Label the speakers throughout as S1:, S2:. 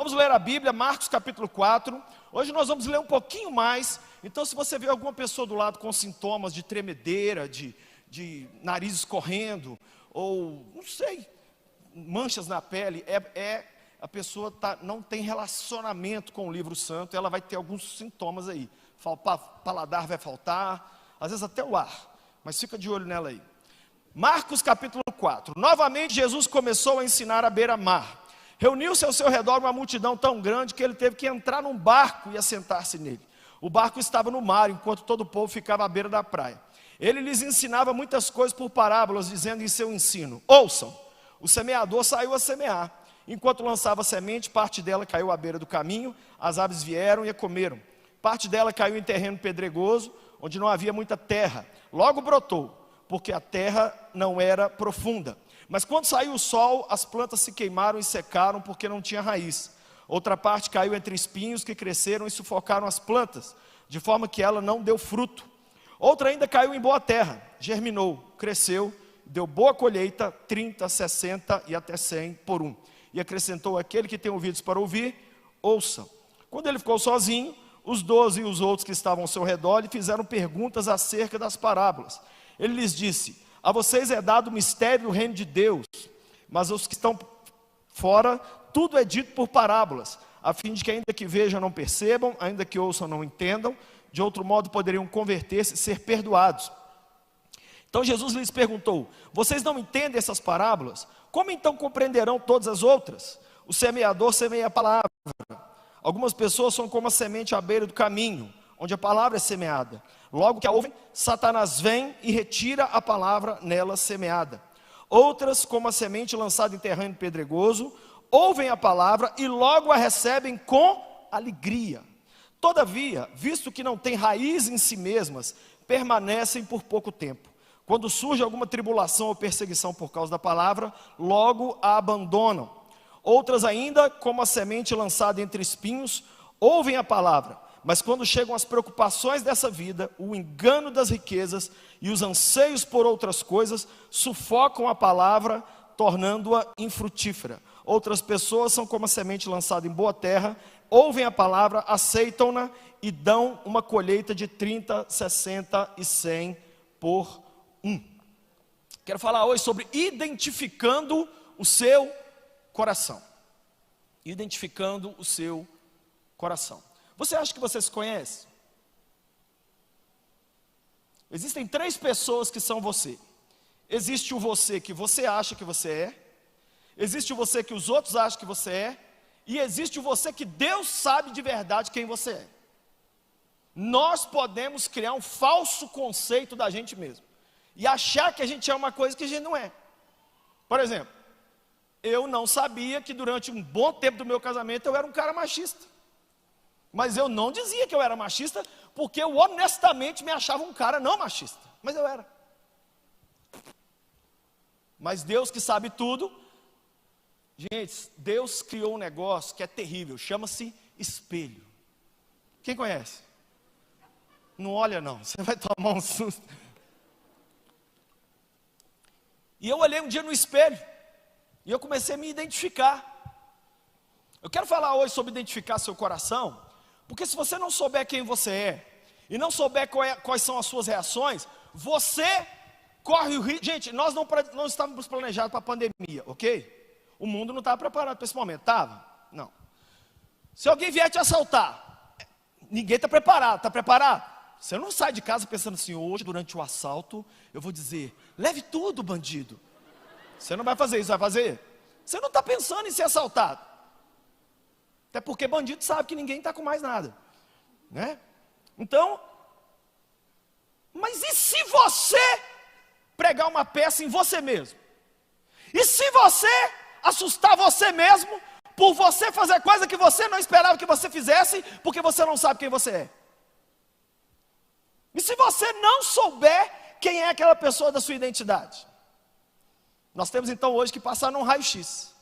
S1: vamos ler a Bíblia, Marcos capítulo 4. Hoje nós vamos ler um pouquinho mais. Então, se você vê alguma pessoa do lado com sintomas de tremedeira, de nariz escorrendo, ou, não sei, manchas na pele, a pessoa não tem relacionamento com o livro santo, ela vai ter alguns sintomas aí. Paladar vai faltar, às vezes até o ar, mas fica de olho nela aí. Marcos capítulo 4. Novamente Jesus começou a ensinar à beira-mar. Reuniu-se ao seu redor uma multidão tão grande que ele teve que entrar num barco e assentar-se nele. O barco estava no mar, enquanto todo o povo ficava à beira da praia. Ele lhes ensinava muitas coisas por parábolas, dizendo em seu ensino: ouçam, o semeador saiu a semear. Enquanto lançava a semente, parte dela caiu à beira do caminho, as aves vieram e a comeram. Parte dela caiu em terreno pedregoso, onde não havia muita terra. Logo brotou, porque a terra não era profunda. Mas quando saiu o sol, as plantas se queimaram e secaram, porque não tinha raiz. Outra parte caiu entre espinhos que cresceram e sufocaram as plantas, de forma que ela não deu fruto. Outra ainda caiu em boa terra, germinou, cresceu, deu boa colheita, 30, 60 e até 100 por um. E acrescentou: aquele que tem ouvidos para ouvir, ouçam. Quando ele ficou sozinho, os 12 e os outros que estavam ao seu redor lhe fizeram perguntas acerca das parábolas. Ele lhes disse: a vocês é dado o mistério do reino de Deus, mas aos que estão fora, tudo é dito por parábolas, a fim de que ainda que vejam não percebam, ainda que ouçam não entendam, de outro modo poderiam converter-se e ser perdoados. Então Jesus lhes perguntou: vocês não entendem essas parábolas? Como então compreenderão todas as outras? O semeador semeia a palavra. Algumas pessoas são como a semente à beira do caminho, onde a palavra é semeada. Logo que a ouvem, Satanás vem e retira a palavra nela semeada. Outras, como a semente lançada em terreno pedregoso, ouvem a palavra e logo a recebem com alegria. Todavia, visto que não têm raiz em si mesmas, permanecem por pouco tempo. Quando surge alguma tribulação ou perseguição por causa da palavra, logo a abandonam. Outras ainda, como a semente lançada entre espinhos, ouvem a palavra, mas quando chegam as preocupações dessa vida, o engano das riquezas e os anseios por outras coisas, sufocam a palavra, tornando-a infrutífera. Outras pessoas são como a semente lançada em boa terra, ouvem a palavra, aceitam-na e dão uma colheita de 30, 60 e 100 por um. Quero falar hoje sobre identificando o seu coração. Identificando o seu coração. Você acha que você se conhece? Existem 3 pessoas que são você. Existe o você que você acha que você é. Existe o você que os outros acham que você é. E existe o você que Deus sabe de verdade quem você é. Nós podemos criar um falso conceito da gente mesmo. E achar que a gente é uma coisa que a gente não é. Por exemplo, eu não sabia que durante um bom tempo do meu casamento eu era um cara machista. Mas eu não dizia que eu era machista, porque eu honestamente me achava um cara não machista. Mas eu era. Mas Deus que sabe tudo. Gente, Deus criou um negócio que é terrível, chama-se espelho. Quem conhece? Não olha não, você vai tomar um susto. E eu olhei um dia no espelho, e eu comecei a me identificar. Eu quero falar hoje sobre identificar seu coração, porque se você não souber quem você é, e não souber quais são as suas reações, você corre o risco. Gente, nós não estávamos planejados para a pandemia, ok? O mundo não estava preparado para esse momento, estava? Não. Se alguém vier te assaltar, ninguém está preparado, está preparado? Você não sai de casa pensando assim: hoje durante o assalto, eu vou dizer, leve tudo, bandido. Você não vai fazer isso, vai fazer? Você não está pensando em ser assaltado. Até porque bandido sabe que ninguém está com mais nada, né? Então, mas e se você pregar uma peça em você mesmo? E se você assustar você mesmo, por você fazer coisa que você não esperava que você fizesse, porque você não sabe quem você é? E se você não souber quem é aquela pessoa da sua identidade? Nós temos então hoje que passar num raio-x.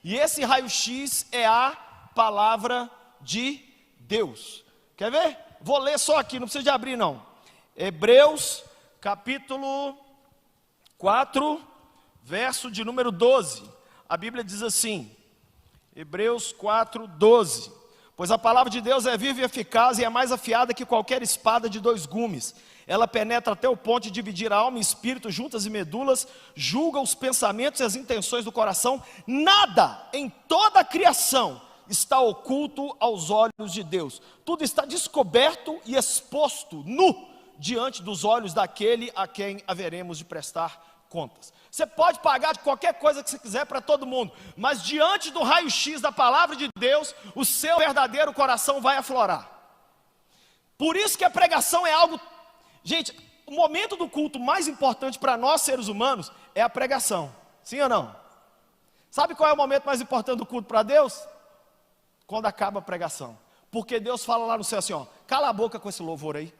S1: E esse raio-x é a palavra de Deus. Quer ver? Vou ler só aqui, não precisa de abrir não. Hebreus capítulo 4, verso de número 12. A Bíblia diz assim: Hebreus 4:12. Pois a palavra de Deus é viva e eficaz e é mais afiada que qualquer espada de 2 gumes. Ela penetra até o ponto de dividir a alma e espírito, juntas e medulas, julga os pensamentos e as intenções do coração. Nada em toda a criação está oculto aos olhos de Deus. Tudo está descoberto e exposto, nu, diante dos olhos daquele a quem haveremos de prestar contas. Você pode pagar de qualquer coisa que você quiser para todo mundo, mas diante do raio-x da palavra de Deus, o seu verdadeiro coração vai aflorar. Por isso que a pregação é algo... Gente, o momento do culto mais importante para nós seres humanos é a pregação. Sim ou não? Sabe qual é o momento mais importante do culto para Deus? Quando acaba a pregação. Porque Deus fala lá no céu assim, ó, cala a boca com esse louvor aí.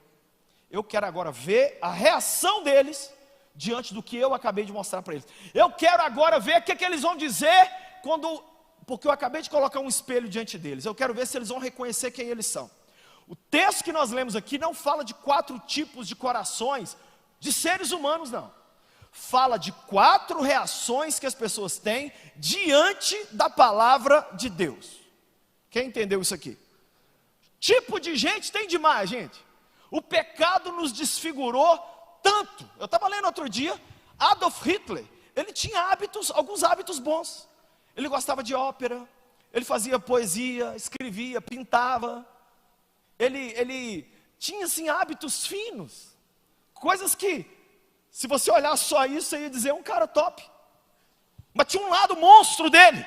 S1: Eu quero agora ver a reação deles diante do que eu acabei de mostrar para eles. Eu quero agora ver o que eles vão dizer porque eu acabei de colocar um espelho diante deles. Eu quero ver se eles vão reconhecer quem eles são. O texto que nós lemos aqui não fala de 4 tipos de corações de seres humanos, não. Fala de 4 reações que as pessoas têm diante da palavra de Deus. Quem entendeu isso aqui? Tipo de gente tem demais, gente. O pecado nos desfigurou tanto. Eu estava lendo outro dia, Adolf Hitler, ele tinha alguns hábitos bons. Ele gostava de ópera, ele fazia poesia, escrevia, pintava. Ele tinha assim hábitos finos, coisas que, se você olhar só isso, você ia dizer, um cara top. Mas tinha um lado monstro dele.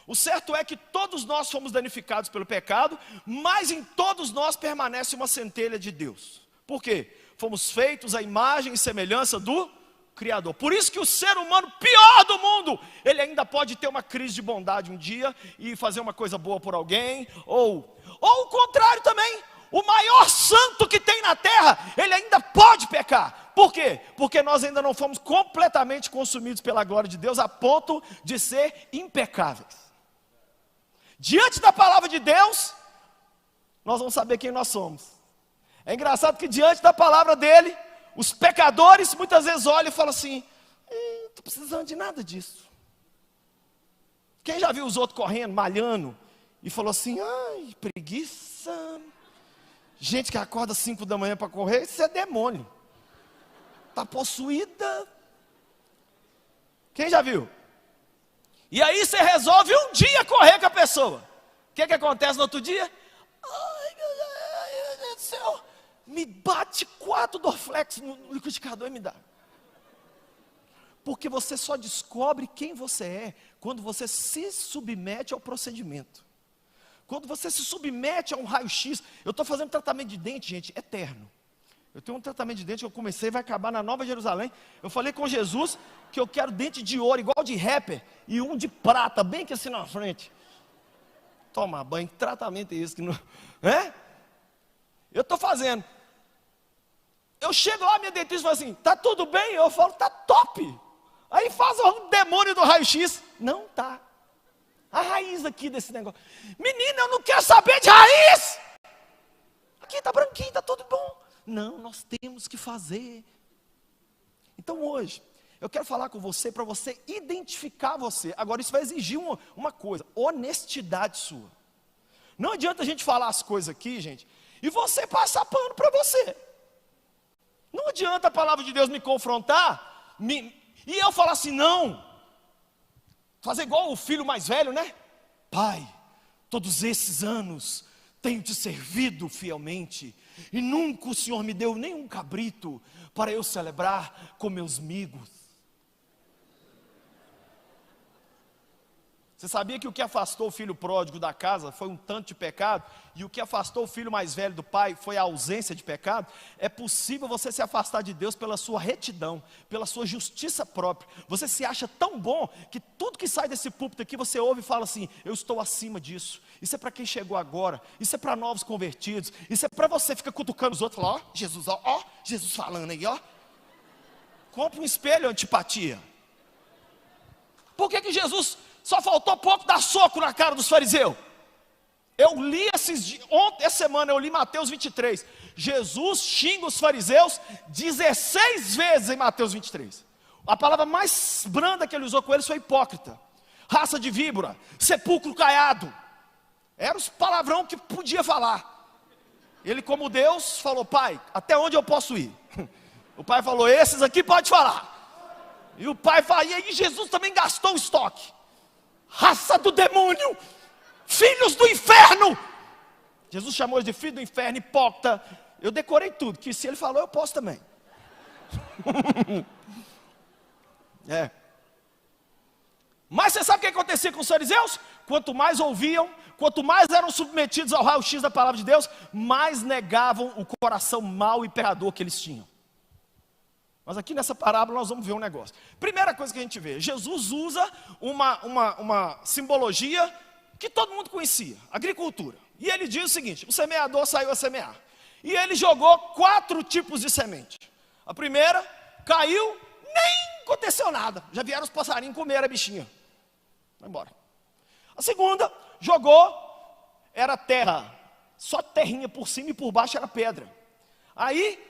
S1: O certo é que todos nós fomos danificados pelo pecado, mas em todos nós permanece uma centelha de Deus. Por quê? Fomos feitos à imagem e semelhança do Criador. Por isso que o ser humano pior do mundo, ele ainda pode ter uma crise de bondade um dia e fazer uma coisa boa por alguém, ou o contrário também, o maior santo que tem na terra, ele ainda pode pecar. Por quê? Porque nós ainda não fomos completamente consumidos pela glória de Deus a ponto de ser impecáveis. Diante da palavra de Deus, nós vamos saber quem nós somos. É engraçado que diante da palavra dele, os pecadores muitas vezes olham e falam assim, não estou precisando de nada disso. Quem já viu os outros correndo, malhando, e falou assim, ai, preguiça. Gente que acorda 5 da manhã para correr, isso é demônio. Está possuída. Quem já viu? E aí você resolve um dia correr com a pessoa. O que acontece no outro dia? Ai, meu Deus do céu. Me bate 4 Dorflex no liquidificador e me dá. Porque você só descobre quem você é quando você se submete ao procedimento. Quando você se submete a um raio-x. Eu estou fazendo tratamento de dente, gente, eterno. Eu tenho um tratamento de dente que eu comecei, vai acabar na Nova Jerusalém. Eu falei com Jesus que eu quero dente de ouro, igual de rapper, e um de prata, bem que assim na frente. Toma banho, que tratamento é esse? Que não... É? Eu estou fazendo. Eu chego lá, minha dentista fala assim, tá tudo bem? Eu falo, tá top. Aí faz o demônio do raio-x. Não tá. A raiz aqui desse negócio. Menina, eu não quero saber de raiz. Aqui tá branquinho, tá tudo bom. Não, nós temos que fazer. Então hoje, eu quero falar com você para você identificar você. Agora isso vai exigir uma coisa, honestidade sua. Não adianta a gente falar as coisas aqui, gente, e você passar pano para você. Não adianta a palavra de Deus me confrontar, e eu falar assim, não. Fazer igual o filho mais velho, né? Pai, todos esses anos tenho te servido fielmente, e nunca o Senhor me deu nenhum cabrito para eu celebrar com meus amigos. Você sabia que o que afastou o filho pródigo da casa foi um tanto de pecado, e o que afastou o filho mais velho do pai foi a ausência de pecado? É possível você se afastar de Deus pela sua retidão, pela sua justiça própria. Você se acha tão bom que tudo que sai desse púlpito aqui você ouve e fala assim, eu estou acima disso. Isso é para quem chegou agora, isso é para novos convertidos, isso é para você ficar cutucando os outros, falar, ó, Jesus, ó, Jesus falando aí, ó. Compre um espelho, antipatia. Por que Jesus só faltou pouco dar soco na cara dos fariseus? Eu li essa semana eu li Mateus 23. Jesus xinga os fariseus 16 vezes em Mateus 23. A palavra mais branda que ele usou com eles foi hipócrita. raça de víbora, sepulcro caiado. Eram os palavrão que podia falar. Ele, como Deus, falou: pai, até onde eu posso ir? O pai falou: esses aqui pode falar. E o pai falou, e aí Jesus também gastou o estoque. Raça do demônio, filhos do inferno. Jesus chamou eles de filho do inferno, hipócrita. Eu decorei tudo, que se ele falou, eu posso também. Mas você sabe o que acontecia com os fariseus? Quanto mais ouviam, quanto mais eram submetidos ao raio-x da palavra de Deus, mais negavam o coração mau e pecador que eles tinham. Mas aqui nessa parábola nós vamos ver um negócio. Primeira coisa que a gente vê, Jesus usa uma simbologia que todo mundo conhecia, agricultura. E ele diz o seguinte: o semeador saiu a semear. E ele jogou 4 tipos de semente. A primeira caiu, nem aconteceu nada. Já vieram os passarinhos comer a bichinha. Vai embora. A segunda jogou, era terra, só terrinha por cima e por baixo era pedra. Aí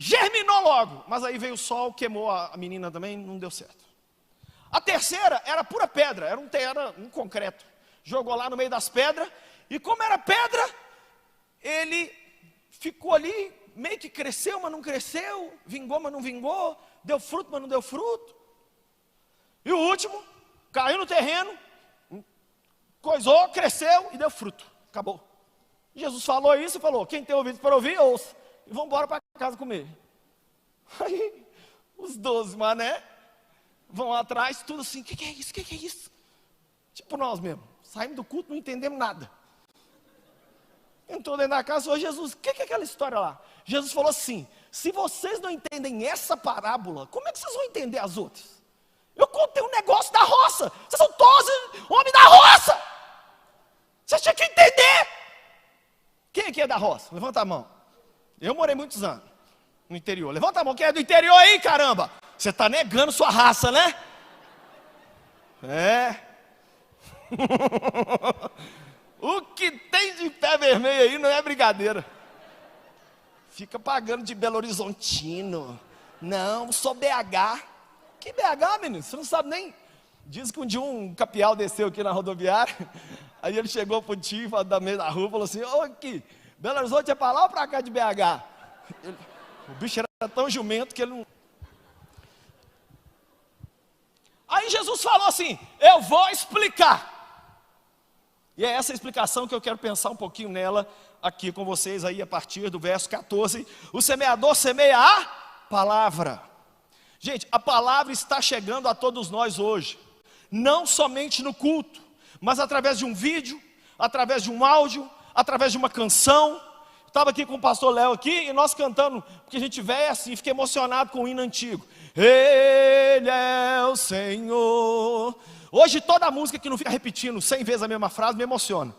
S1: germinou logo, mas aí veio o sol, queimou a menina também, não deu certo. A terceira era pura pedra, era um concreto. Jogou lá no meio das pedras, e como era pedra, ele ficou ali, meio que cresceu, mas não cresceu, vingou, mas não vingou, deu fruto, mas não deu fruto. E o último, caiu no terreno, coisou, cresceu e deu fruto. Acabou. Jesus falou isso e falou: quem tem ouvido para ouvir, ouça. E vamos embora para casa comer. Aí, os 12 mané vão atrás, tudo assim: o que é isso? O que é isso? Tipo nós mesmo, saímos do culto, não entendemos nada. Entrou dentro da casa e falou: Jesus, o que é aquela história lá? Jesus falou assim: se vocês não entendem essa parábola, como é que vocês vão entender as outras? Eu contei um negócio da roça. Vocês são todos homens da roça. Vocês tinham que entender. Quem aqui é da roça? Levanta a mão. Eu morei muitos anos no interior. Levanta a mão, quem é do interior aí, caramba? Você está negando sua raça, né? O que tem de pé vermelho aí não é brincadeira. Fica pagando de Belo Horizontino. Não, sou BH. Que BH, menino? Você não sabe nem. Diz que um dia um capial desceu aqui na rodoviária. Aí ele chegou pro tio da meio da rua e falou assim: ô, aqui, Belo Horizonte é para lá ou para cá de BH? O bicho era tão jumento que ele não. Aí Jesus falou assim: eu vou explicar. E é essa explicação que eu quero pensar um pouquinho nela aqui com vocês aí a partir do verso 14. O semeador semeia a palavra. Gente, a palavra está chegando a todos nós hoje. Não somente no culto, mas através de um vídeo, através de um áudio, através de uma canção. Estava aqui com o pastor Léo aqui e nós cantando, porque a gente veio assim, fiquei emocionado com o hino antigo. Ele é o Senhor. Hoje toda a música que não fica repetindo 100 vezes a mesma frase me emociona.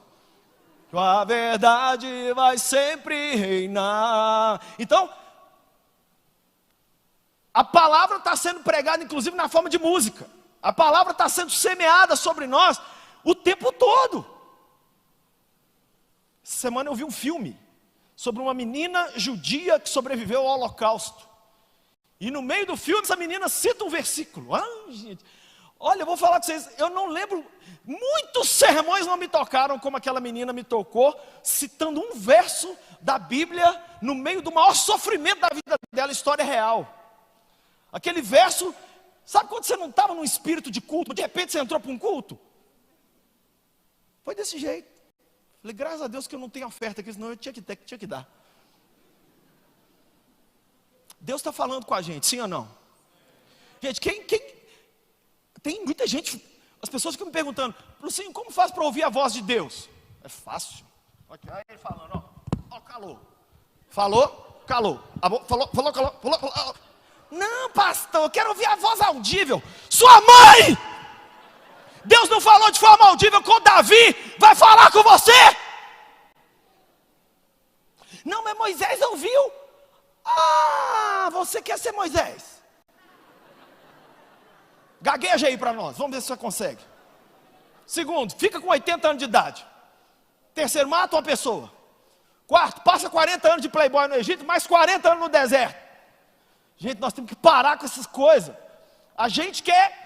S1: A verdade vai sempre reinar. Então, a palavra está sendo pregada inclusive na forma de música. A palavra está sendo semeada sobre nós o tempo todo. Essa semana eu vi um filme sobre uma menina judia que sobreviveu ao Holocausto. E no meio do filme essa menina cita um versículo. Gente, olha, eu vou falar com vocês, eu não lembro, muitos sermões não me tocaram como aquela menina me tocou, citando um verso da Bíblia no meio do maior sofrimento da vida dela, história real. Aquele verso, sabe quando você não estava num espírito de culto, de repente você entrou para um culto? Foi desse jeito. Falei, graças a Deus que eu não tenho oferta aqui, senão eu tinha que dar. Deus está falando com a gente, sim ou não? Gente, tem muita gente, as pessoas ficam me perguntando: Lucinho, como faz para ouvir a voz de Deus? É fácil. Aqui, aí ele falando, ó, calou. Falou, calou. Falou, calou. Não, pastor, eu quero ouvir a voz audível. Sua mãe! Deus não falou de forma audível com Davi, vai falar com você? Não, mas Moisés ouviu. Ah, você quer ser Moisés? Gagueja aí para nós, vamos ver se você consegue. Segundo, fica com 80 anos de idade. Terceiro, mata uma pessoa. Quarto, passa 40 anos de playboy no Egito, mais 40 anos no deserto. Gente, nós temos que parar com essas coisas. A gente quer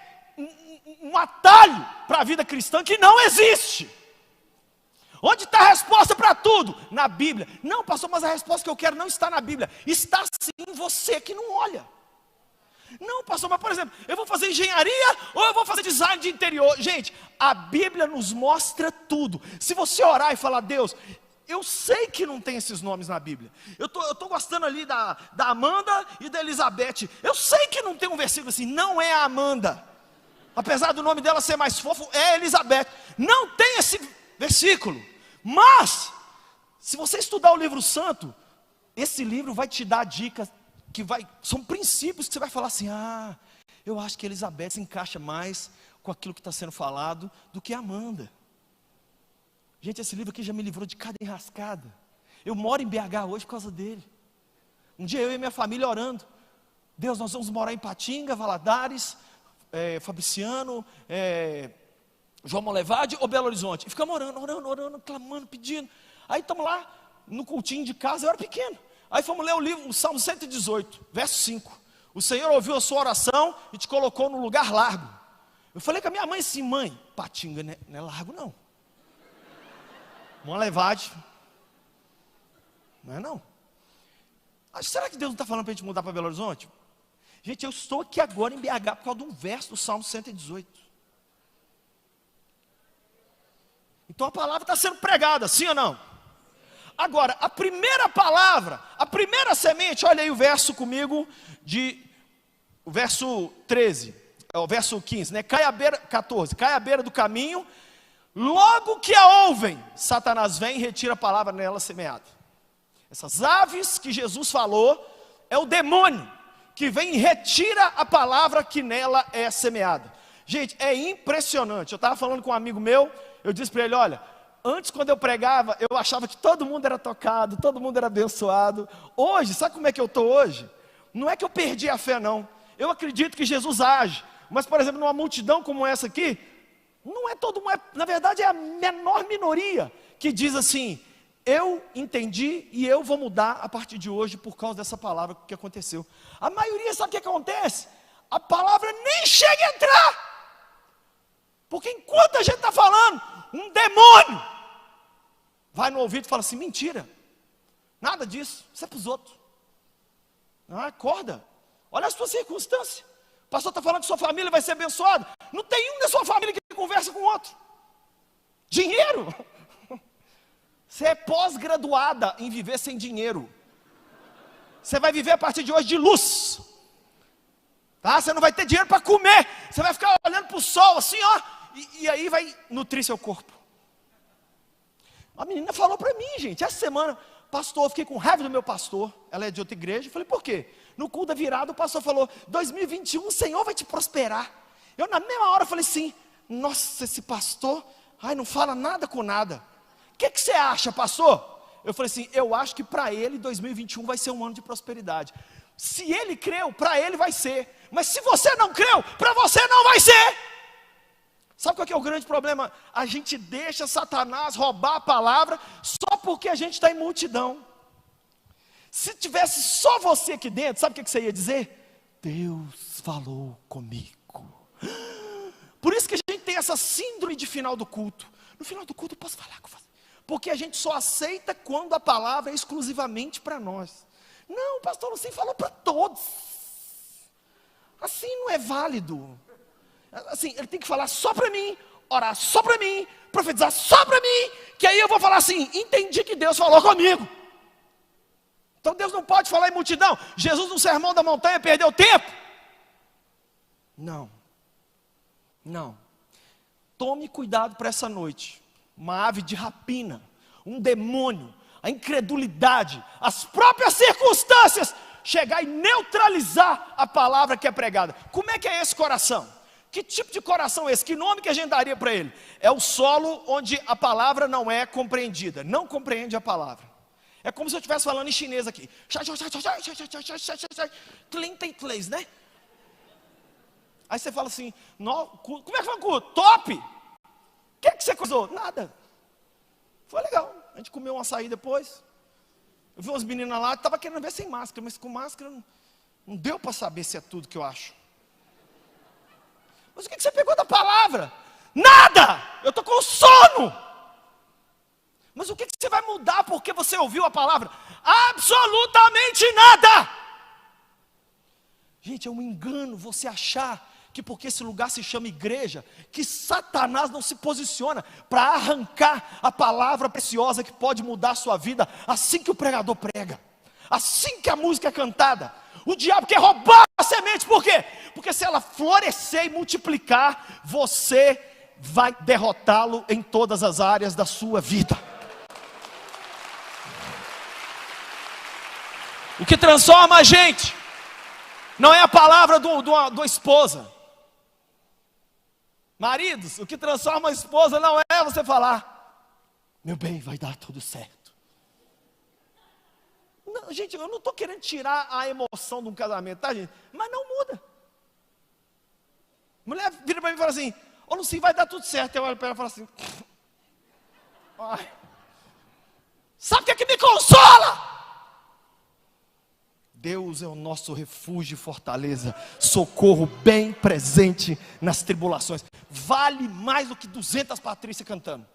S1: um atalho para a vida cristã que não existe. Onde está a resposta para tudo? Na Bíblia. Não, pastor, mas a resposta que eu quero não está na Bíblia. Está sim em você que não olha. Não, pastor, mas por exemplo, eu vou fazer engenharia ou eu vou fazer design de interior? Gente, a Bíblia nos mostra tudo. Se você orar e falar, Deus, eu sei que não tem esses nomes na Bíblia. Eu tô gostando ali da Amanda e da Elizabeth. Eu sei que não tem um versículo assim, não é a Amanda. Apesar do nome dela ser mais fofo, é Elizabeth. Não tem esse versículo. Mas, se você estudar o livro santo, esse livro vai te dar dicas, são princípios que você vai falar assim, eu acho que Elizabeth se encaixa mais com aquilo que está sendo falado do que Amanda. Gente, esse livro aqui já me livrou de cada enrascada. Eu moro em BH hoje por causa dele. Um dia eu e minha família orando, Deus, nós vamos morar em Patinga, Valadares, Fabriciano, João Molevade ou Belo Horizonte. E ficamos orando, clamando, pedindo. Aí estamos lá no cultinho de casa, eu era pequeno. Aí fomos ler o Salmo 118, verso 5. O Senhor ouviu a sua oração e te colocou num lugar largo. Eu falei com a minha mãe assim, mãe, Patinga não é largo não. Molevade, não é não. Será que Deus não está falando para a gente mudar para Belo Horizonte? Gente, eu estou aqui agora em BH por causa de um verso do Salmo 118. Então a palavra está sendo pregada, sim ou não? Agora, a primeira palavra, a primeira semente, olha aí o verso comigo, o verso 13, o verso 15, né? 14, cai à beira do caminho, logo que a ouvem, Satanás vem e retira a palavra nela semeada. Essas aves que Jesus falou, é o demônio, que vem e retira a palavra que nela é semeada. Gente, é impressionante, eu estava falando com um amigo meu, eu disse para ele, olha, antes quando eu pregava, eu achava que todo mundo era tocado, todo mundo era abençoado. Hoje, sabe como é que eu estou hoje? Não é que eu perdi a fé não, eu acredito que Jesus age, mas por exemplo, numa multidão como essa aqui, não é todo mundo, na verdade é a menor minoria que diz assim, eu entendi e eu vou mudar a partir de hoje por causa dessa palavra que aconteceu. A maioria sabe o que acontece? A palavra nem chega a entrar. Porque enquanto a gente está falando, um demônio vai no ouvido e fala assim, mentira, nada disso, isso é para os outros. Acorda, olha a sua circunstância. O pastor está falando que sua família vai ser abençoada. Não tem um da sua família que conversa com o outro. Dinheiro. Você é pós-graduada em viver sem dinheiro. Você vai viver a partir de hoje de luz. Tá? Você não vai ter dinheiro para comer. Você vai ficar olhando para o sol assim, ó. E aí vai nutrir seu corpo. A menina falou para mim, gente, essa semana, pastor, eu fiquei com raiva do meu pastor. Ela é de outra igreja. Eu falei, por quê? No culto da virada, o pastor falou, 2021 o Senhor vai te prosperar. Eu na mesma hora falei assim, nossa, esse pastor, não fala nada com nada. O que você acha, pastor? Eu falei assim, eu acho que para ele 2021 vai ser um ano de prosperidade. Se ele creu, para ele vai ser. Mas se você não creu, para você não vai ser. Sabe qual que é o grande problema? A gente deixa Satanás roubar a palavra só porque a gente está em multidão. Se tivesse só você aqui dentro, sabe o que você ia dizer? Deus falou comigo. Por isso que a gente tem essa síndrome de final do culto. No final do culto eu posso falar com você. Porque a gente só aceita quando a palavra é exclusivamente para nós. Não, o pastor assim falou para todos. Assim não é válido. Assim, ele tem que falar só para mim, orar só para mim, profetizar só para mim, que aí eu vou falar assim, entendi que Deus falou comigo. Então Deus não pode falar em multidão. Jesus no sermão da montanha perdeu tempo. Não. Tome cuidado para essa noite. Uma ave de rapina, um demônio, a incredulidade, as próprias circunstâncias, chegar e neutralizar a palavra que é pregada. Como é que é esse coração? Que tipo de coração é esse? Que nome que a gente daria para ele? É o solo onde a palavra não é compreendida, não compreende a palavra. É como se eu estivesse falando em chinês aqui. 33, né? Aí você fala assim, como é que foi o culto? Top! O que você coisou? Nada. Foi legal. A gente comeu um açaí depois. Eu vi umas meninas lá, estava querendo ver sem máscara, mas com máscara não deu para saber se é tudo que eu acho. Mas o que você pegou da palavra? Nada! Eu estou com sono! Mas o que você vai mudar porque você ouviu a palavra? Absolutamente nada! Gente, é um engano você achar que porque esse lugar se chama igreja, que Satanás não se posiciona para arrancar a palavra preciosa que pode mudar a sua vida assim que o pregador prega, assim que a música é cantada. O diabo quer roubar a semente, por quê? Porque se ela florescer e multiplicar, você vai derrotá-lo em todas as áreas da sua vida. O que transforma a gente não é a palavra do esposa. Maridos, o que transforma a esposa não é você falar: meu bem, vai dar tudo certo. Não, gente, eu não estou querendo tirar a emoção de um casamento, tá, gente? Mas não muda. Mulher vira para mim e fala assim: ô Lucinho, vai dar tudo certo. Eu olho para ela e falo assim: ai, sabe o que é que me consola? Deus é o nosso refúgio e fortaleza, socorro bem presente nas tribulações. Vale mais do que 200 Patrícias cantando.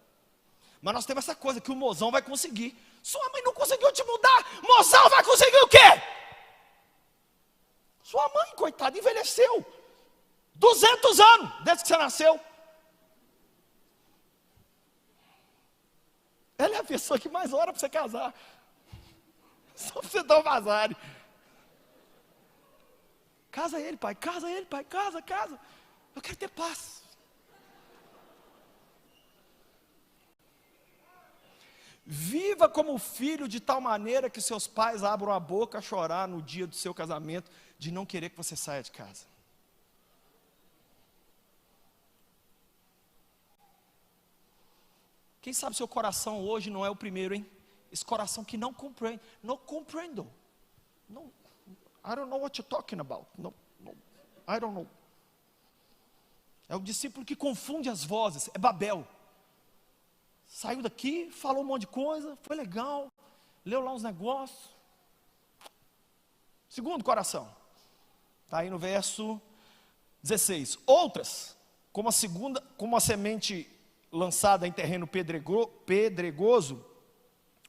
S1: Mas nós temos essa coisa que o mozão vai conseguir. Sua mãe não conseguiu te mudar, mozão vai conseguir o quê? Sua mãe, coitada, envelheceu 200 anos desde que você nasceu. Ela é a pessoa que mais ora para você casar. Só para você dar um vazare. Casa ele, pai, casa ele, pai, casa. Eu quero ter paz. Viva como filho de tal maneira que seus pais abram a boca a chorar no dia do seu casamento, de não querer que você saia de casa. Quem sabe seu coração hoje não é o primeiro, hein? Esse coração que não compreende, não compreendo. Não. I don't know what you're talking about. No, I don't know. É o discípulo que confunde as vozes, é Babel. Saiu daqui, falou um monte de coisa, foi legal, leu lá uns negócios. Segundo coração, está aí no verso 16. Outras, como a semente lançada em terreno pedregoso,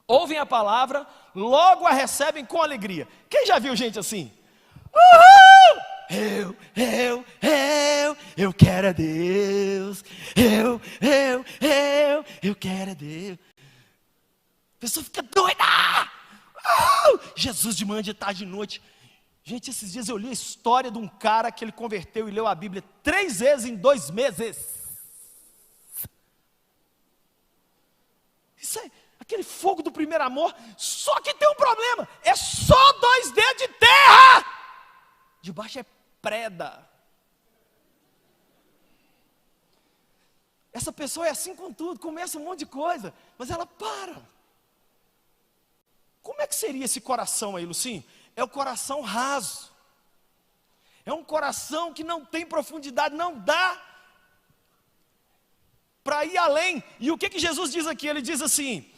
S1: ouvem a palavra, logo a recebem com alegria. Quem já viu gente assim? Uhul! Eu quero a Deus. Eu quero a Deus. A pessoa fica doida. Jesus de manhã, de tarde, de noite. Gente, esses dias eu li a história de um cara que ele converteu e leu a Bíblia 3 vezes em 2 meses. Isso é aquele fogo do primeiro amor. Só que tem um problema: é só 2 dedos de terra, debaixo é preda. Essa pessoa é assim com tudo, começa um monte de coisa, mas ela para. Como é que seria esse coração aí, Lucinho? É o coração raso. É um coração que não tem profundidade, não dá para ir além. E o que Jesus diz aqui? Ele diz assim: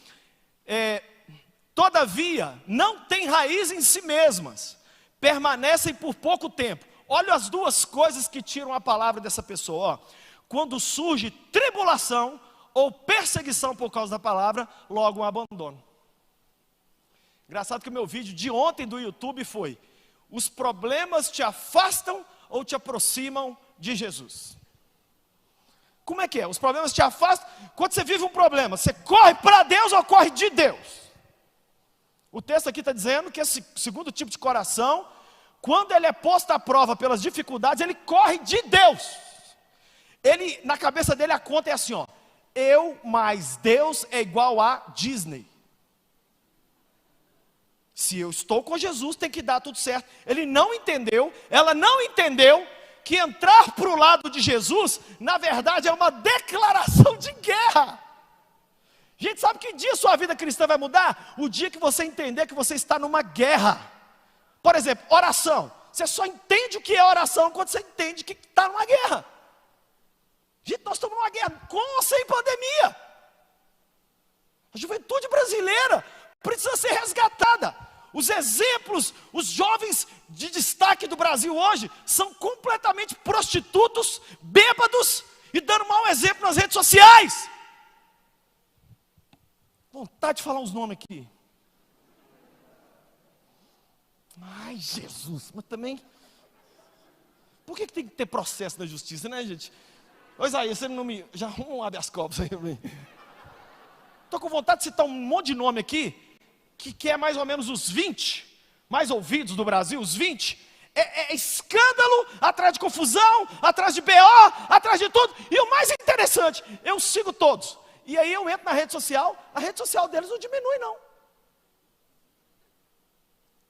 S1: todavia, não tem raiz em si mesmas, permanecem por pouco tempo. Olha as duas coisas que tiram a palavra dessa pessoa. Ó. Quando surge tribulação ou perseguição por causa da palavra, logo um abandono. Engraçado que o meu vídeo de ontem do YouTube foi: os problemas te afastam ou te aproximam de Jesus? Como é que é? Os problemas te afastam. Quando você vive um problema, você corre para Deus ou corre de Deus? O texto aqui está dizendo que esse segundo tipo de coração, quando ele é posto à prova pelas dificuldades, ele corre de Deus. Ele, na cabeça dele, a conta é assim, ó: eu mais Deus é igual a Disney. Se eu estou com Jesus, tem que dar tudo certo. Ele não entendeu, ela não entendeu que entrar para o lado de Jesus, na verdade, é uma declaração de guerra. Gente, sabe que dia sua vida cristã vai mudar? O dia que você entender que você está numa guerra. Por exemplo, oração. Você só entende o que é oração quando você entende que está numa guerra. Gente, nós estamos numa guerra, com ou sem pandemia. A juventude brasileira precisa ser resgatada. Os exemplos, os jovens de destaque do Brasil hoje são completamente prostitutos, bêbados e dando mau exemplo nas redes sociais. Vontade de falar uns nomes aqui. Ai, Jesus, mas também... Por que tem que ter processo na justiça, né, gente? Ô Isaías, você não me... Já arruma um habeas corpus aí pra mim. Estou com vontade de citar um monte de nome aqui, que é mais ou menos os 20 mais ouvidos do Brasil, os 20. É escândalo, atrás de confusão, atrás de BO, atrás de tudo. E o mais interessante, eu sigo todos. E aí eu entro na rede social, a rede social deles não diminui não.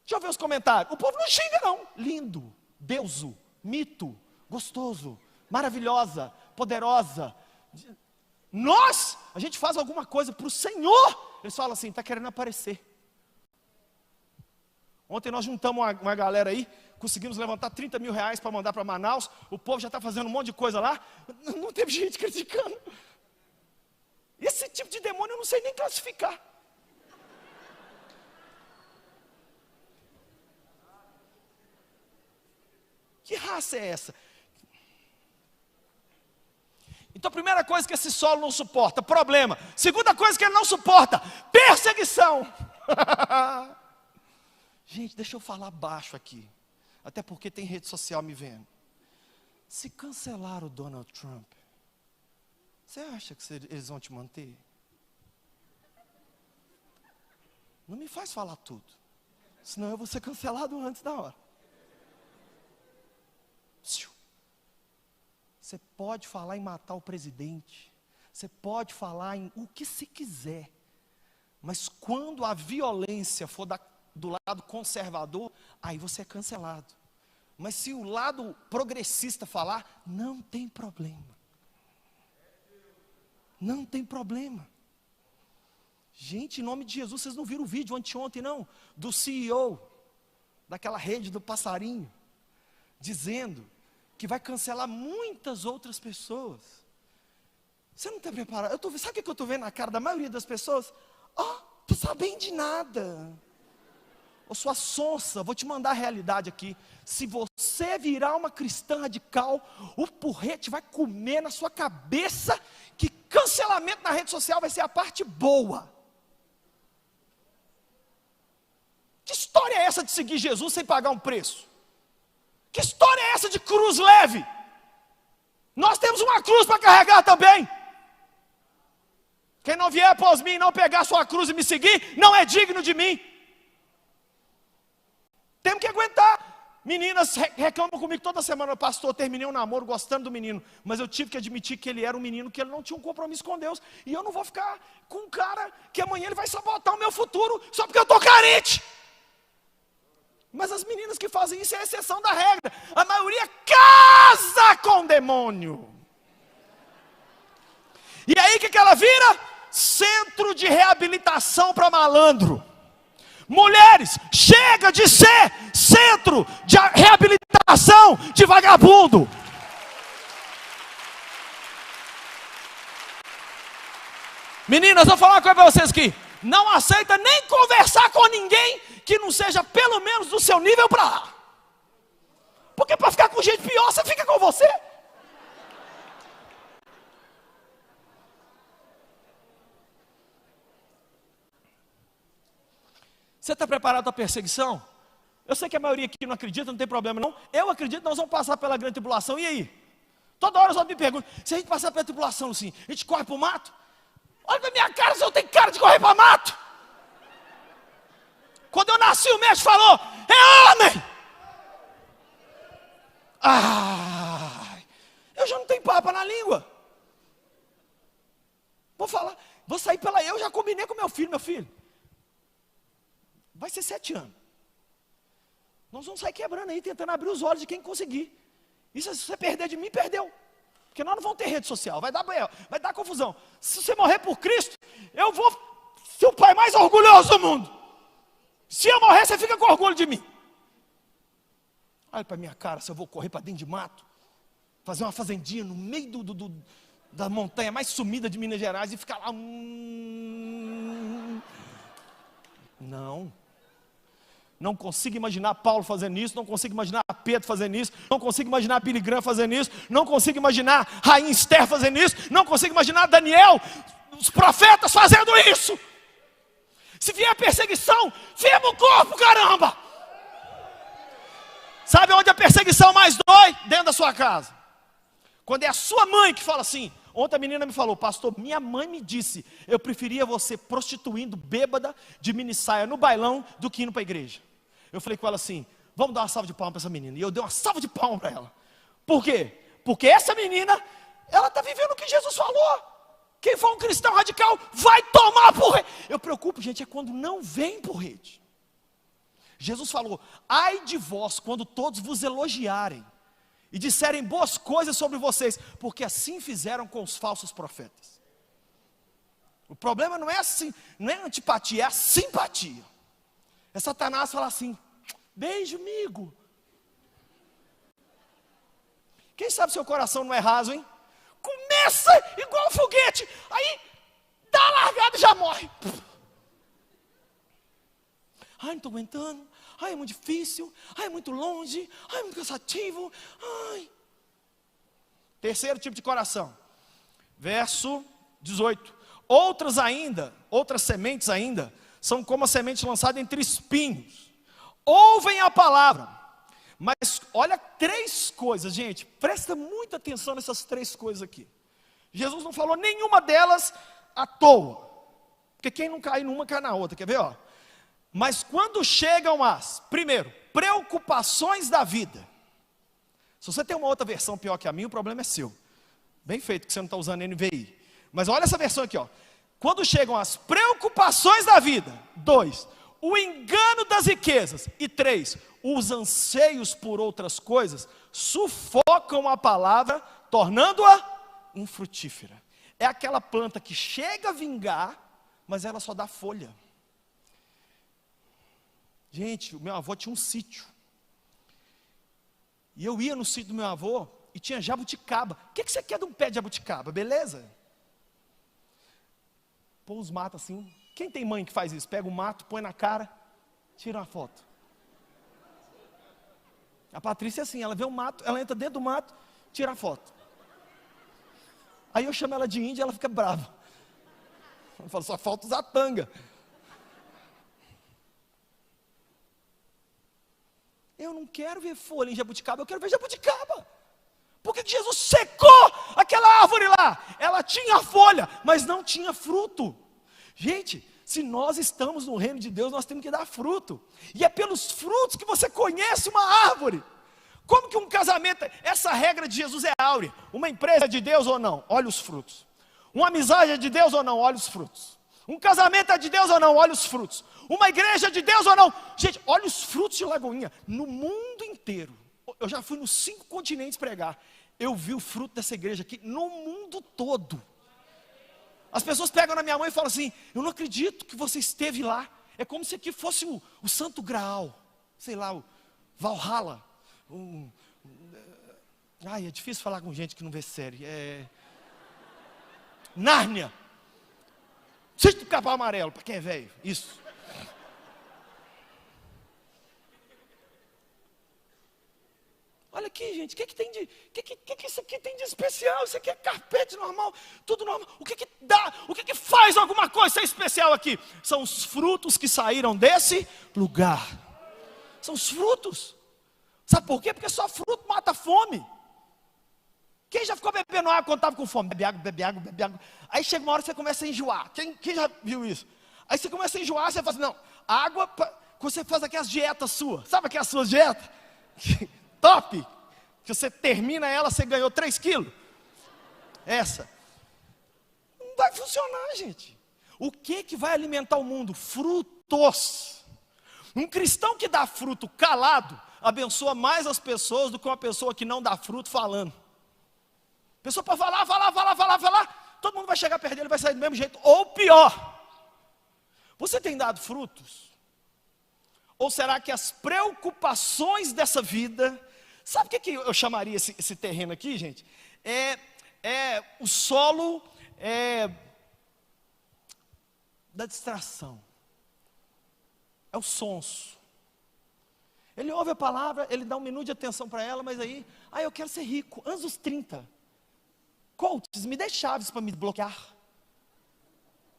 S1: Deixa eu ver os comentários. O povo não xinga não. Lindo, deuso, mito, gostoso, maravilhosa, poderosa. A gente faz alguma coisa para o Senhor. Eles falam assim, está querendo aparecer. Ontem nós juntamos uma galera aí, conseguimos levantar 30 mil reais para mandar para Manaus. O povo já está fazendo um monte de coisa lá. Não teve gente criticando. Esse tipo de demônio eu não sei nem classificar. Que raça é essa? Então, a primeira coisa que esse solo não suporta, problema. Segunda coisa que ele não suporta, perseguição. Gente, deixa eu falar baixo aqui. Até porque tem rede social me vendo. Se cancelar o Donald Trump, você acha que eles vão te manter? Não me faz falar tudo. Senão eu vou ser cancelado antes da hora. Você pode falar em matar o presidente, você pode falar em o que se quiser, mas quando a violência for do lado conservador, aí você é cancelado. Mas se o lado progressista falar, não tem problema. Não tem problema. Gente, em nome de Jesus, vocês não viram o vídeo anteontem não? Do CEO, daquela rede do passarinho, dizendo que vai cancelar muitas outras pessoas. Você não está preparado? Sabe o que eu estou vendo na cara da maioria das pessoas? Tu sabendo de nada. Ô sua sonsa, vou te mandar a realidade aqui. Se você virar uma cristã radical, o porrete vai comer na sua cabeça que cancelamento na rede social vai ser a parte boa. Que história é essa de seguir Jesus sem pagar um preço? Que história é essa de cruz leve? Nós temos uma cruz para carregar também. Quem não vier após mim e não pegar sua cruz e me seguir, não é digno de mim. Temos que aguentar. Meninas reclamam comigo toda semana, pastor, terminei um namoro gostando do menino, mas eu tive que admitir que ele era um menino, que ele não tinha um compromisso com Deus, e eu não vou ficar com um cara que amanhã ele vai sabotar o meu futuro, só porque eu estou carente. Mas as meninas que fazem isso é a exceção da regra. A maioria casa com o demônio. E aí o que ela vira? Centro de reabilitação para malandro. Mulheres, chega de ser centro de reabilitação de vagabundo. Meninas, vou falar uma coisa para vocês aqui. Não aceita nem conversar com ninguém que não seja pelo menos do seu nível para lá. Porque para ficar com gente pior, você fica com você. Você está preparado para a perseguição? Eu sei que a maioria aqui não acredita, não tem problema não. Eu acredito que nós vamos passar pela grande tribulação. E aí? Toda hora os outros me perguntam, se a gente passar pela tribulação assim, a gente corre para o mato? Olha para minha cara, se eu tenho cara de correr para mato. Quando eu nasci, o médico falou, é homem. Eu já não tenho papa na língua. Vou sair pela... Eu já combinei com meu filho. Vai ser 7 anos. Nós vamos sair quebrando aí, tentando abrir os olhos de quem conseguir. E se você perder de mim, perdeu. Porque nós não vamos ter rede social, vai dar confusão. Se você morrer por Cristo, eu vou ser o pai mais orgulhoso do mundo. Se eu morrer, você fica com orgulho de mim. Olha para minha cara, se eu vou correr para dentro de mato, fazer uma fazendinha no meio da montanha mais sumida de Minas Gerais e ficar lá. Não. Não consigo imaginar Paulo fazendo isso, não consigo imaginar Pedro fazendo isso, não consigo imaginar Billy Graham fazendo isso, não consigo imaginar Rainha Esther fazendo isso, não consigo imaginar Daniel, os profetas fazendo isso. Se vier perseguição, firma o corpo, caramba! Sabe onde a perseguição mais dói? Dentro da sua casa. Quando é a sua mãe que fala assim. Ontem a menina me falou: pastor, minha mãe me disse, eu preferia você prostituindo, bêbada, de mini saia no bailão, do que indo para a igreja. Eu falei com ela assim: vamos dar uma salva de palmas para essa menina. E eu dei uma salva de palmas para ela. Por quê? Porque essa menina, ela está vivendo o que Jesus falou. Quem for um cristão radical, vai tomar porrete. Eu preocupo, gente, é quando não vem porrete. Jesus falou: ai de vós, quando todos vos elogiarem, e disserem boas coisas sobre vocês, porque assim fizeram com os falsos profetas. O problema não é assim, não é antipatia, é a simpatia. É Satanás falar assim: beijo, amigo. Quem sabe seu coração não é raso, hein? Começa igual um foguete, aí dá a largada e já morre. Ai, não estou aguentando. Ai, é muito difícil. Ai, é muito longe. Ai, é muito cansativo. Ai. Terceiro tipo de coração. Verso 18. Outras sementes ainda, são como a semente lançada entre espinhos. Ouvem a palavra. Mas olha 3 coisas, gente. Presta muita atenção nessas 3 coisas aqui. Jesus não falou nenhuma delas à toa. Porque quem não cai numa, cai na outra. Quer ver, ó? Mas quando chegam primeiro, preocupações da vida. Se você tem uma outra versão pior que a minha, o problema é seu. Bem feito que você não está usando NVI. Mas olha essa versão aqui, ó. Quando chegam as preocupações da vida. 2, o engano das riquezas. E 3, os anseios por outras coisas sufocam a palavra, tornando-a infrutífera. É aquela planta que chega a vingar, mas ela só dá folha. Gente, o meu avô tinha um sítio. E eu ia no sítio do meu avô e tinha jabuticaba. O que você quer de um pé de jabuticaba, beleza? Põe os matos assim. Quem tem mãe que faz isso? Pega o mato, põe na cara, tira uma foto. A Patrícia é assim, ela vê o mato, ela entra dentro do mato, tira a foto. Aí eu chamo ela de índia e ela fica brava. Eu falo: só falta usar tanga. Eu não quero ver folha em jabuticaba, eu quero ver jabuticaba. Por que Jesus secou aquela árvore lá? Ela tinha folha, mas não tinha fruto. Gente, se nós estamos no reino de Deus, nós temos que dar fruto. E é pelos frutos que você conhece uma árvore. Como que um casamento, essa regra de Jesus é áurea. Uma empresa é de Deus ou não? Olha os frutos. Uma amizade é de Deus ou não? Olha os frutos. Um casamento é de Deus ou não? Olha os frutos. Uma igreja é de Deus ou não? Gente, olha os frutos de Lagoinha. No mundo inteiro. Eu já fui nos 5 continentes pregar. Eu vi o fruto dessa igreja aqui no mundo todo. As pessoas pegam na minha mão e falam assim: eu não acredito que você esteve lá. É como se aqui fosse o Santo Graal. Sei lá, o Valhalla. Ai, é difícil falar com gente que não vê série. Nárnia. Sítio do Capão Amarelo, para quem é velho, isso. Olha aqui, gente, o que isso aqui tem de especial? Isso aqui é carpete normal, tudo normal. O que dá? O que faz alguma coisa ser especial aqui? São os frutos que saíram desse lugar. São os frutos. Sabe por quê? Porque só fruto mata a fome. Quem já ficou bebendo água quando estava com fome? Bebe água, bebe água, bebe água. Aí chega uma hora que você começa a enjoar. Quem já viu isso? Aí você começa a enjoar, você fala assim: não, água, você faz aquelas dietas suas. Sabe aquelas suas dietas? Top! Que você termina ela, você ganhou 3 quilos. Essa. Não vai funcionar, gente. O que vai alimentar o mundo? Frutos. Um cristão que dá fruto calado, abençoa mais as pessoas do que uma pessoa que não dá fruto falando. A pessoa pode falar, todo mundo vai chegar perto dele e vai sair do mesmo jeito, ou pior. Você tem dado frutos? Ou será que as preocupações dessa vida... Sabe o que eu chamaria esse terreno aqui, gente? O solo da distração. É o sonso. Ele ouve a palavra, ele dá um minuto de atenção para ela, mas aí, eu quero ser rico, antes dos 30. Coaches, me dê chaves para me bloquear.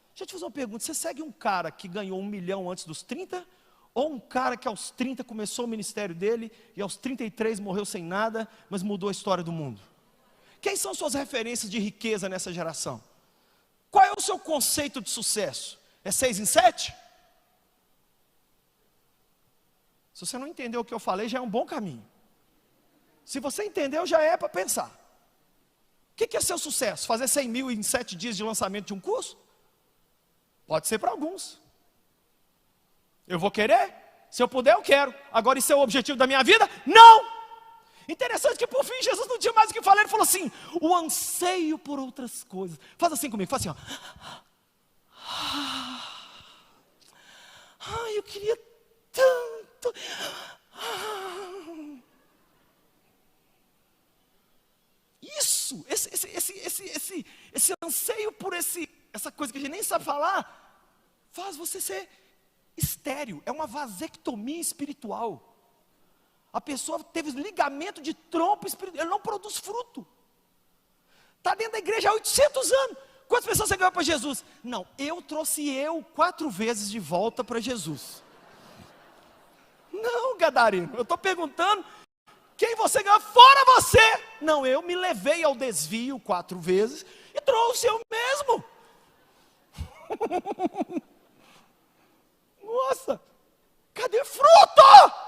S1: Deixa eu te fazer uma pergunta, você segue um cara que ganhou 1 milhão antes dos 30? Ou um cara que aos 30 começou o ministério dele, e aos 33 morreu sem nada, mas mudou a história do mundo? Quem são suas referências de riqueza nessa geração? Qual é o seu conceito de sucesso? É 6 em 7? Se você não entendeu o que eu falei, já é um bom caminho. Se você entendeu, já é para pensar. O que é seu sucesso? Fazer 100 mil em 7 dias de lançamento de um curso? Pode ser para alguns. Eu vou querer? Se eu puder, eu quero. Agora, isso é o objetivo da minha vida? Não! Interessante que por fim Jesus não tinha mais o que falar. Ele falou assim, o anseio por outras coisas. Faz assim comigo, faz assim, ó. Eu queria tanto. Isso, esse anseio por essa coisa que a gente nem sabe falar, faz você ser estéril. É uma vasectomia espiritual. A pessoa teve ligamento de trompa espiritual, ele não produz fruto. Está dentro da igreja há 800 anos. Quantas pessoas você ganhou para Jesus? Não, eu trouxe 4 vezes de volta para Jesus. Não, gadareno, eu estou perguntando quem você ganhou fora você. Não, eu me levei ao desvio 4 vezes e trouxe eu mesmo. Nossa, cadê fruto?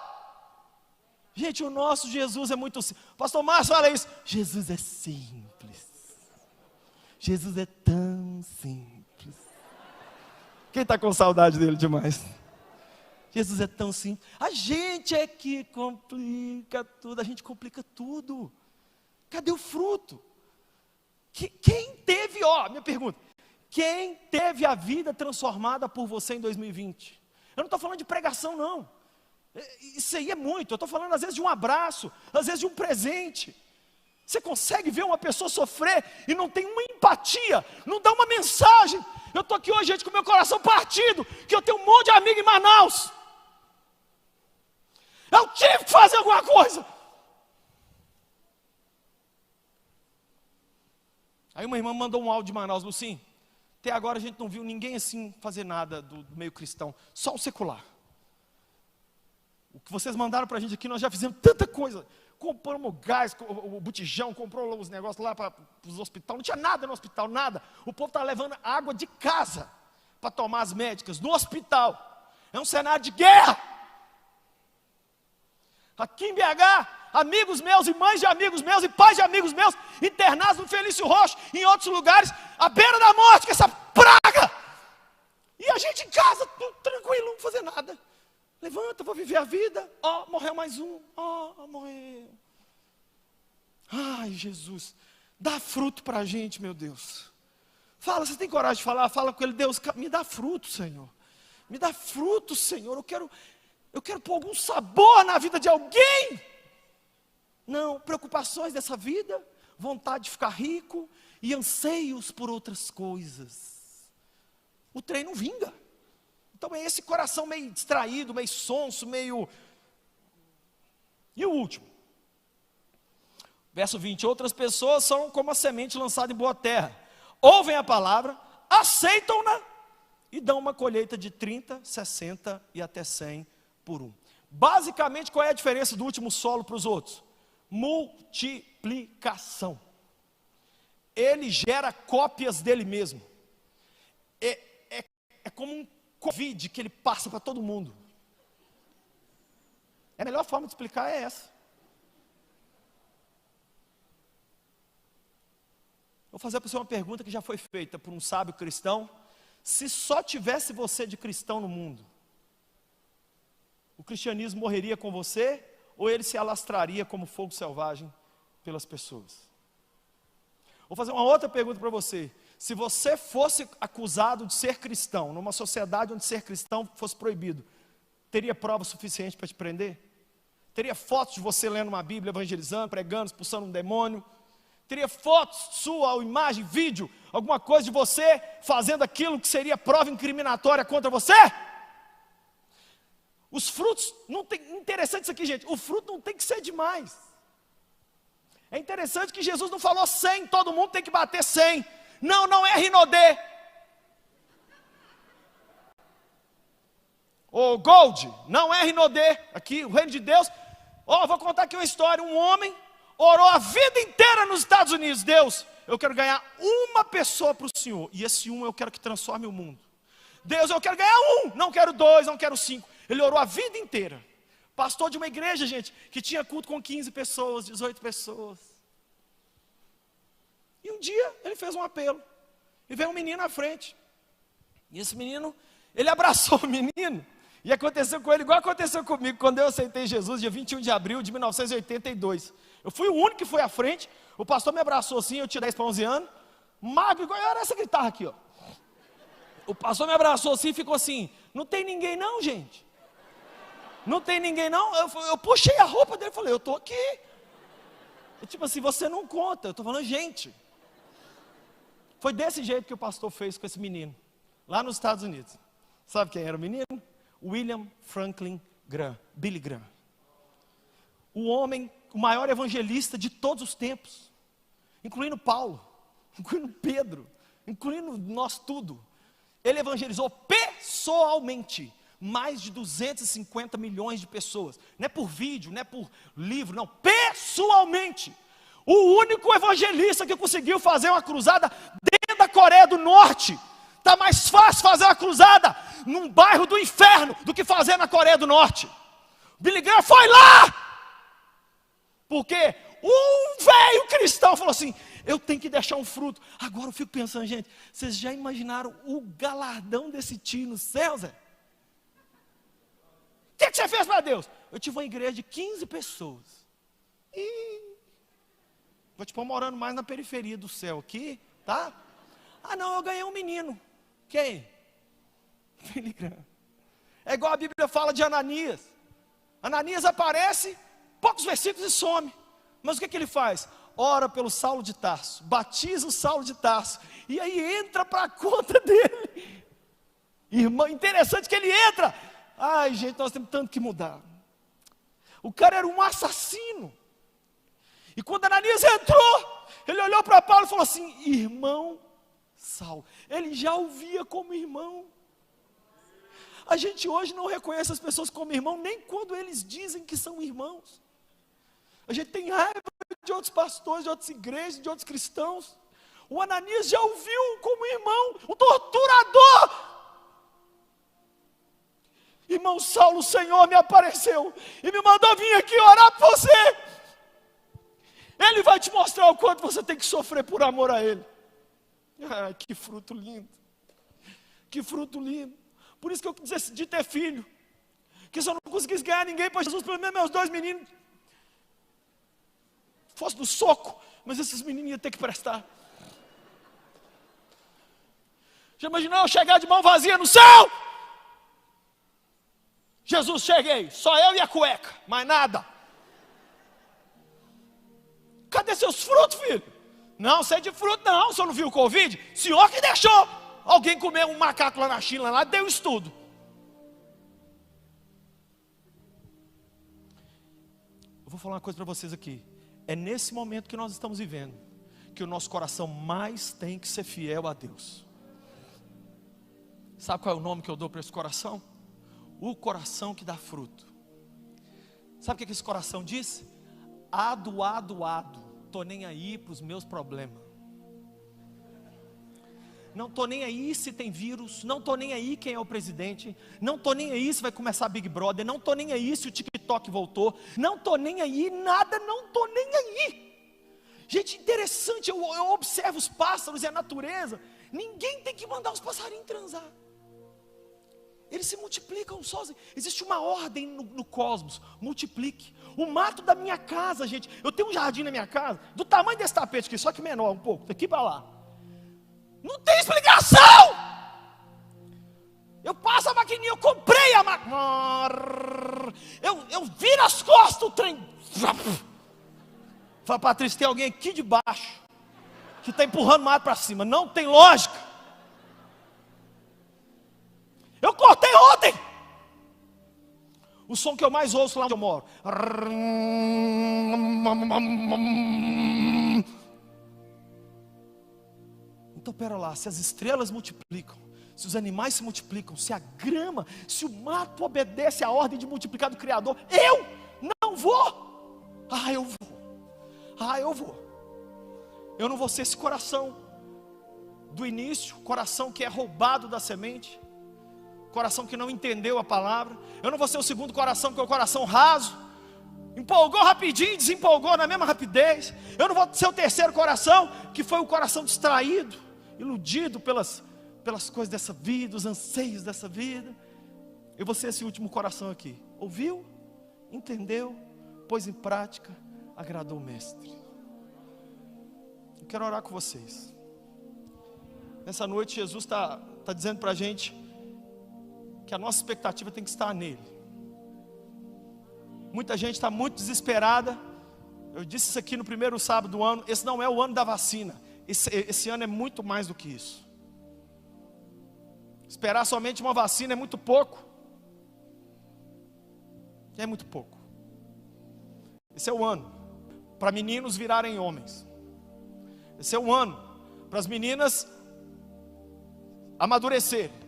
S1: Gente, o nosso Jesus é muito simples. Pastor Márcio fala isso. Jesus é simples. Jesus é tão simples. Quem está com saudade dele demais? Jesus é tão simples. A gente é que complica tudo. A gente complica tudo. Cadê o fruto? Quem teve, minha pergunta. Quem teve a vida transformada por você em 2020? Eu não estou falando de pregação, não. Isso aí é muito. Eu estou falando às vezes de um abraço, às vezes de um presente. Você consegue ver uma pessoa sofrer e não tem uma empatia, não dá uma mensagem. Eu estou aqui hoje, gente, com meu coração partido, que eu tenho um monte de amigo em Manaus. Eu tive que fazer alguma coisa. Aí uma irmã mandou um áudio de Manaus, Lucim, até agora a gente não viu ninguém assim fazer nada do meio cristão, só o secular. O que vocês mandaram para a gente aqui, nós já fizemos tanta coisa. Compramos gás, o botijão, comprou os negócios lá para os hospitais. Não tinha nada no hospital, nada. O povo está levando água de casa para tomar as médicas no hospital. É um cenário de guerra. Aqui em BH, amigos meus e mães de amigos meus e pais de amigos meus internados no Felício Roxo, em outros lugares, à beira da morte, com essa praga. E a gente em casa, tudo tranquilo, não fazer nada. Levanta, vou viver a vida. Morreu mais um. Morreu. Ai, Jesus, dá fruto para a gente, meu Deus. Fala, você tem coragem de falar? Fala com ele, Deus, me dá fruto, Senhor. Me dá fruto, Senhor. Eu quero pôr algum sabor na vida de alguém. Não, preocupações dessa vida, vontade de ficar rico e anseios por outras coisas. O trem não vinga. Então é esse coração meio distraído, meio sonso, meio... E o último. Verso 20. Outras pessoas são como a semente lançada em boa terra. Ouvem a palavra, aceitam-na e dão uma colheita de 30, 60 e até 100 por 1. Basicamente, qual é a diferença do último solo para os outros? Multiplicação. Ele gera cópias dele mesmo. É como um Covid que ele passa para todo mundo. A melhor forma de explicar é essa. Vou fazer para você uma pergunta que já foi feita por um sábio cristão. Se só tivesse você de cristão no mundo, o cristianismo morreria com você ou ele se alastraria como fogo selvagem pelas pessoas? Vou fazer uma outra pergunta para você. Se você fosse acusado de ser cristão, numa sociedade onde ser cristão fosse proibido, teria prova suficiente para te prender? Teria fotos de você lendo uma Bíblia, evangelizando, pregando, expulsando um demônio? Teria fotos sua, imagem, vídeo, alguma coisa de você fazendo aquilo que seria prova incriminatória contra você? Os frutos, não tem, interessante isso aqui, gente, o fruto não tem que ser demais. É interessante que Jesus não falou 100, todo mundo tem que bater 100. Não, não é Rinodê. O Gold, não é Rinodê. Aqui, o reino de Deus. Vou contar aqui uma história. Um homem orou a vida inteira nos Estados Unidos. Deus, eu quero ganhar uma pessoa para o Senhor. E esse eu quero que transforme o mundo. Deus, eu quero ganhar não quero 2, não quero 5. Ele orou a vida inteira. Pastor de uma igreja, gente, que tinha culto com 15 pessoas, 18 pessoas. E um dia ele fez um apelo. E veio um menino à frente. E esse menino, ele abraçou o menino. E aconteceu com ele igual aconteceu comigo quando eu aceitei Jesus, dia 21 de abril de 1982. Eu fui o único que foi à frente. O pastor me abraçou assim, eu tinha 10 para 11 anos. Magro, igual era essa guitarra aqui, ó. O pastor me abraçou assim e ficou assim: não tem ninguém não, gente? Não tem ninguém não? Eu puxei a roupa dele e falei: eu estou aqui. Tipo assim, você não conta, eu estou falando gente. Foi desse jeito que o pastor fez com esse menino, lá nos Estados Unidos. Sabe quem era o menino? William Franklin Graham, Billy Graham. O homem, o maior evangelista de todos os tempos, incluindo Paulo, incluindo Pedro, incluindo nós tudo. Ele evangelizou pessoalmente mais de 250 milhões de pessoas. Não é por vídeo, não é por livro, não, pessoalmente. O único evangelista que conseguiu fazer uma cruzada dentro da Coreia do Norte. Está mais fácil fazer uma cruzada num bairro do inferno do que fazer na Coreia do Norte. Billy Graham foi lá, porque um velho cristão falou assim: eu tenho que deixar um fruto. Agora eu fico pensando, gente, vocês já imaginaram o galardão desse tio no céu, Zé? O que você fez para Deus? Eu tive uma igreja de 15 pessoas. Vou te pôr morando mais na periferia do céu aqui, tá? Não, eu ganhei um menino. Quem? Billy Graham. É igual a Bíblia fala de Ananias. Ananias aparece, poucos versículos e some. Mas o que ele faz? Ora pelo Saulo de Tarso, batiza o Saulo de Tarso, e aí entra para a conta dele. Irmão, interessante que ele entra. Ai, gente, nós temos tanto que mudar. O cara era um assassino. E quando Ananias entrou, ele olhou para Paulo e falou assim: irmão Saulo. Ele já o via como irmão. A gente hoje não reconhece as pessoas como irmão, nem quando eles dizem que são irmãos. A gente tem raiva de outros pastores, de outras igrejas, de outros cristãos. O Ananias já o viu como irmão, o torturador. Irmão Saulo, o Senhor me apareceu e me mandou vir aqui orar por você. Ele vai te mostrar o quanto você tem que sofrer por amor a Ele. Que fruto lindo. Que fruto lindo. Por isso que eu decidi ter filho. Que se eu não conseguisse ganhar ninguém para Jesus, pelo menos meus 2 meninos fosse do soco, mas esses meninos iam ter que prestar. Já imaginou eu chegar de mão vazia no céu? Jesus, cheguei, só eu e a cueca, mais nada. Cadê seus frutos, filho? Não, sei de fruto não, o senhor não viu o Covid? Senhor que deixou alguém comer um macaco lá na China, lá deu estudo. Eu vou falar uma coisa para vocês aqui. É nesse momento que nós estamos vivendo que o nosso coração mais tem que ser fiel a Deus. Sabe qual é o nome que eu dou para esse coração? O coração que dá fruto. Sabe o que esse coração diz? Ado, estou nem aí para os meus problemas. Não estou nem aí se tem vírus, não estou nem aí quem é o presidente, não estou nem aí se vai começar Big Brother, não estou nem aí se o TikTok voltou, não estou nem aí, nada, não estou nem aí. Gente, interessante, eu observo os pássaros e a natureza, ninguém tem que mandar os passarinhos transar. Eles se multiplicam sozinhos. Existe uma ordem no cosmos. Multiplique. O mato da minha casa, gente. Eu tenho um jardim na minha casa, do tamanho desse tapete aqui, só que menor um pouco, daqui para lá. Não tem explicação. Eu passo a maquininha, eu comprei a máquina. Eu viro as costas, o trem. Fala, Patrícia, tem alguém aqui de baixo que está empurrando mato para cima. Não tem lógica. Eu cortei ontem. O som que eu mais ouço lá onde eu moro. Então, pera lá, se as estrelas multiplicam, se os animais se multiplicam, se a grama, se o mato obedece à ordem de multiplicar do Criador, eu não vou. Eu vou. Eu não vou ser esse coração do início, coração que é roubado da semente, coração que não entendeu a palavra. Eu não vou ser o segundo coração, que é o coração raso, empolgou rapidinho, desempolgou na mesma rapidez. Eu não vou ser o terceiro coração, que foi o coração distraído, iludido pelas coisas dessa vida, os anseios dessa vida. Eu vou ser esse último coração aqui. Ouviu, entendeu, pôs em prática, agradou o Mestre. Eu quero orar com vocês. Nessa noite Jesus está dizendo para a gente que a nossa expectativa tem que estar nele. Muita gente está muito desesperada. Eu disse isso aqui no primeiro sábado do ano. Esse não é o ano da vacina. Esse ano é muito mais do que isso. Esperar somente uma vacina é muito pouco. É muito pouco. Esse é o ano para meninos virarem homens. Esse é o ano para as meninas amadurecerem.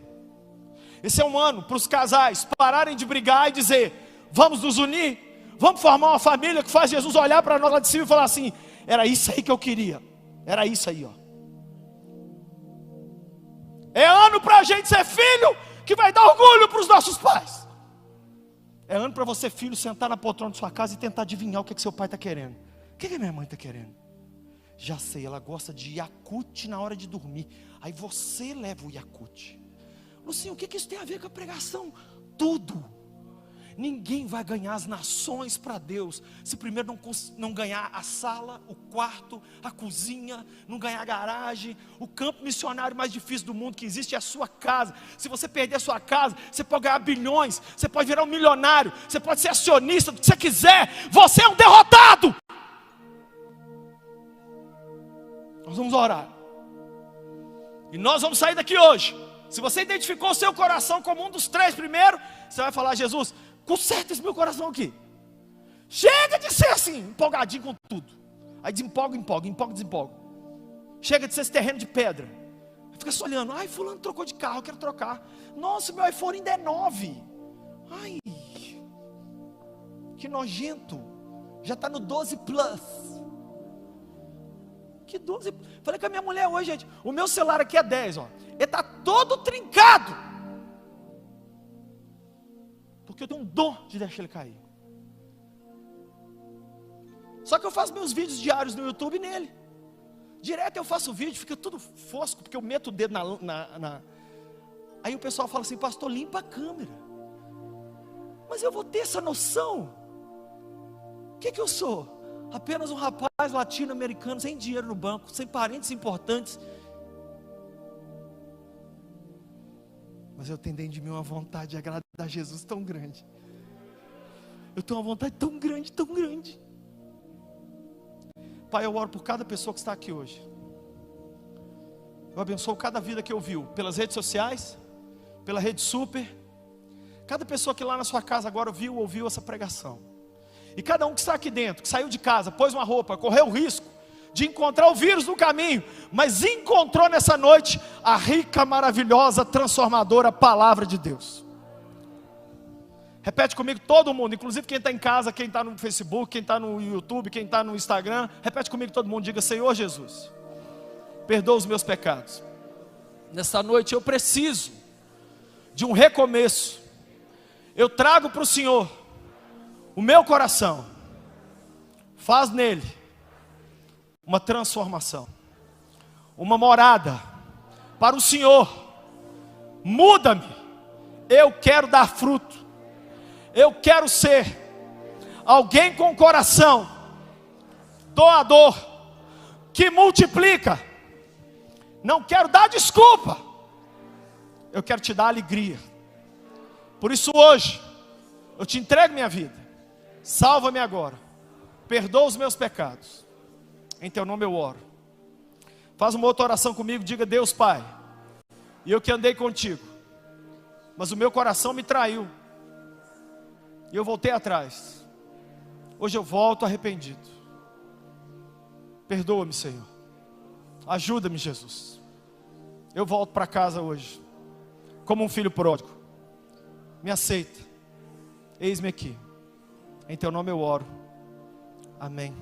S1: Esse é um ano para os casais pararem de brigar e dizer: vamos nos unir, vamos formar uma família que faz Jesus olhar para nós lá de cima e falar assim: era isso aí que eu queria, era isso aí, ó. É ano para a gente ser filho que vai dar orgulho para os nossos pais. É ano para você, filho, sentar na poltrona de sua casa e tentar adivinhar o que seu pai está querendo. O que minha mãe está querendo? Já sei, ela gosta de Yakult na hora de dormir. Aí você leva o Yakult. Lucinho, o que isso tem a ver com a pregação? Tudo. Ninguém vai ganhar as nações para Deus se primeiro não ganhar a sala, o quarto, a cozinha, não ganhar a garagem. O campo missionário mais difícil do mundo que existe é a sua casa. Se você perder a sua casa, você pode ganhar bilhões, você pode virar um milionário, você pode ser acionista do que você quiser. Você é um derrotado. Nós vamos orar. E nós vamos sair daqui hoje. Se você identificou o seu coração como um dos três primeiro, você vai falar: Jesus, conserta esse meu coração aqui. Chega de ser assim, empolgadinho com tudo. Aí desempolga, desempolga. Chega de ser esse terreno de pedra. Fica só olhando: ai, fulano trocou de carro, eu quero trocar. Nossa, meu iPhone ainda é 9. Ai, que nojento. Já está no 12 Plus. Que 12? Falei com a minha mulher hoje, gente. O meu celular aqui é 10, ó. Ele está todo trincado. Porque eu tenho um dom de deixar ele cair. Só que eu faço meus vídeos diários no YouTube nele. Direto eu faço vídeo, fica tudo fosco, porque eu meto o dedo na... Aí o pessoal fala assim: pastor, limpa a câmera. Mas eu vou ter essa noção? O que eu sou? Apenas um rapaz latino-americano, sem dinheiro no banco, sem parentes importantes. Mas eu tenho dentro de mim uma vontade de agradar a Jesus tão grande. Eu tenho uma vontade tão grande, tão grande. Pai, eu oro por cada pessoa que está aqui hoje. Eu abençoo cada vida que ouviu, pelas redes sociais, pela Rede Super. Cada pessoa que lá na sua casa agora ouviu essa pregação. E cada um que está aqui dentro, que saiu de casa, pôs uma roupa, correu o risco de encontrar o vírus no caminho, mas encontrou nessa noite a rica, maravilhosa, transformadora palavra de Deus. Repete comigo todo mundo, inclusive quem está em casa, quem está no Facebook, quem está no YouTube, quem está no Instagram. Repete comigo todo mundo, diga: Senhor Jesus, perdoa os meus pecados. Nessa noite eu preciso de um recomeço. Eu trago para o Senhor o meu coração. Faz nele uma transformação, uma morada para o Senhor. Muda-me. Eu quero dar fruto. Eu quero ser alguém com coração doador, que multiplica. Não quero dar desculpa, eu quero te dar alegria. Por isso hoje eu te entrego minha vida. Salva-me agora, perdoa os meus pecados. Em teu nome eu oro. Faz uma outra oração comigo. Diga: Deus Pai, e eu que andei contigo, mas o meu coração me traiu, e eu voltei atrás. Hoje eu volto arrependido. Perdoa-me, Senhor. Ajuda-me, Jesus. Eu volto para casa hoje, como um filho pródigo. Me aceita. Eis-me aqui. Em teu nome eu oro. Amém.